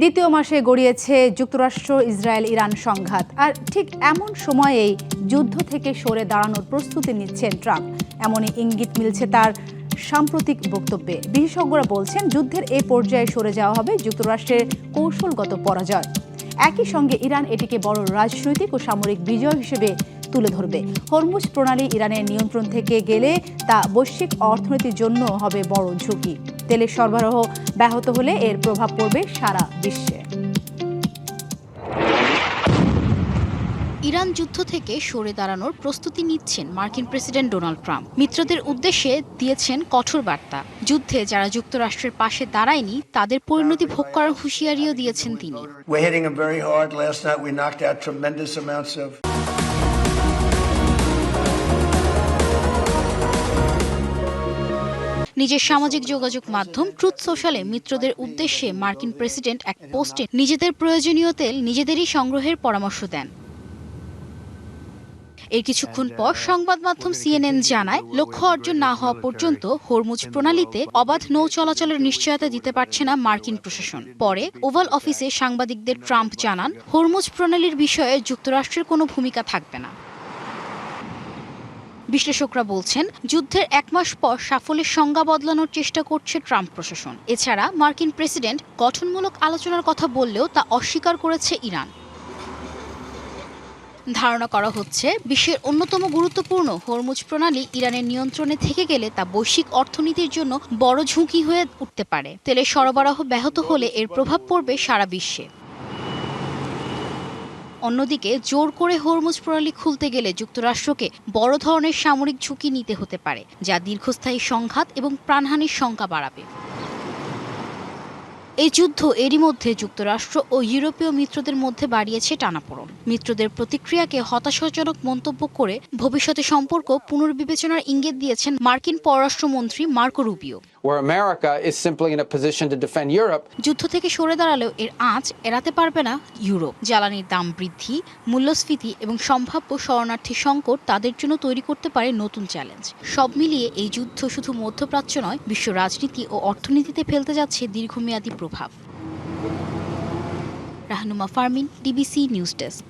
দ্বিতীয় মাসে গড়িয়েছে যুক্তরাষ্ট্র ইসরায়েল ইরান সংঘাত, আর ঠিক এমন সময়েই যুদ্ধ থেকে সরে দাঁড়ানোর প্রস্তুতি নিচ্ছেন ট্রাম্প। এমনই ইঙ্গিত মিলছে তার সাম্প্রতিক বক্তব্যে। বিশেষজ্ঞরা বলছেন, যুদ্ধের এই পর্যায়ে সরে যাওয়া হবে যুক্তরাষ্ট্রের কৌশলগত পরাজয়। একই সঙ্গে ইরান এটিকে বড় রাজনৈতিক ও সামরিক বিজয় হিসেবে তুলে ধরবে। হরমুজ প্রণালী ইরানের নিয়ন্ত্রণ থেকে গেলে তা বৈশ্বিক অর্থনীতির জন্য হবে বড় ঝুঁকি। তেলের সরবরাহ ব্যাহত হলে এর প্রভাব পড়বে সারা বিশ্বে। ইরান যুদ্ধ থেকে সরে দাঁড়ানোর প্রস্তুতি নিচ্ছেন মার্কিন প্রেসিডেন্ট ডোনাল্ড ট্রাম্প। মিত্রদের উদ্দেশ্যে দিয়েছেন কঠোর বার্তা। যুদ্ধে যারা যুক্তরাষ্ট্রের পাশে দাঁড়ায়নি তাদের পরিণতি ভোগ করার হুঁশিয়ারিও দিয়েছেন তিনি। নিজের সামাজিক যোগাযোগ মাধ্যম ট্রুথ সোশ্যালে মিত্রদের উদ্দেশ্যে মার্কিন প্রেসিডেন্ট এক পোস্টে নিজেদের প্রয়োজনীয় তেল নিজেদেরই সংগ্রহের পরামর্শ দেন। এর কিছুক্ষণ পর সংবাদ মাধ্যম সিএনএন জানায়, লক্ষ্য অর্জন না হওয়া পর্যন্ত হরমুজ প্রণালীতে অবাধ নৌ চলাচলের নিশ্চয়তা দিতে পারছে না মার্কিন প্রশাসন। পরে ওভাল অফিসে সাংবাদিকদের ট্রাম্প জানান, হরমুজ প্রণালীর বিষয়ে যুক্তরাষ্ট্রের কোনো ভূমিকা থাকবে না। বিশ্লেষকরা বলছেন, যুদ্ধের এক মাস পর সাফল্যের সংজ্ঞা বদলানোর চেষ্টা করছে ট্রাম্প প্রশাসন। এছাড়া মার্কিন প্রেসিডেন্ট গঠনমূলক আলোচনার কথা বললেও তা অস্বীকার করেছে ইরান। ধারণা করা হচ্ছে, বিশ্বের অন্যতম গুরুত্বপূর্ণ হরমুজ প্রণালী ইরানের নিয়ন্ত্রণে থেকে গেলে তা বৈশ্বিক অর্থনীতির জন্য বড় ঝুঁকি হয়ে উঠতে পারে। তেলের সরবরাহ ব্যাহত হলে এর প্রভাব পড়বে সারা বিশ্বে। অন্যদিকে জোর করে হরমুজ প্রণালী খুলতে গেলে যুক্তরাষ্ট্রকে বড় ধরনের সামরিক ঝুঁকি নিতে হতে পারে, যা দীর্ঘস্থায়ী সংঘাত এবং প্রাণহানির শঙ্কা বাড়াবে। এই যুদ্ধ এরই মধ্যে যুক্তরাষ্ট্র ও ইউরোপীয় মিত্রদের মধ্যে বাড়িয়েছে টানাপোড়েন। মিত্রদের প্রতিক্রিয়াকে হতাশাজনক মন্তব্য করে ভবিষ্যতে সম্পর্ক পুনর্বিবেচনার ইঙ্গিত দিয়েছেন মার্কিন পররাষ্ট্রমন্ত্রী মার্কো রুবিও। যুদ্ধ থেকে সরে দাঁড়ালেও এর আঁচ এড়াতে পারবে না ইউরোপ। জ্বালানির দাম বৃদ্ধি, মূল্যস্ফীতি এবং সম্ভাব্য শরণার্থী সংকট তাদের জন্য তৈরি করতে পারে নতুন চ্যালেঞ্জ। সব মিলিয়ে এই যুদ্ধ শুধু মধ্যপ্রাচ্য নয়, বিশ্ব রাজনীতি ও অর্থনীতিতে ফেলতে যাচ্ছে দীর্ঘমেয়াদী প্রভাব। Rahnuma Fermin, DBC news desk.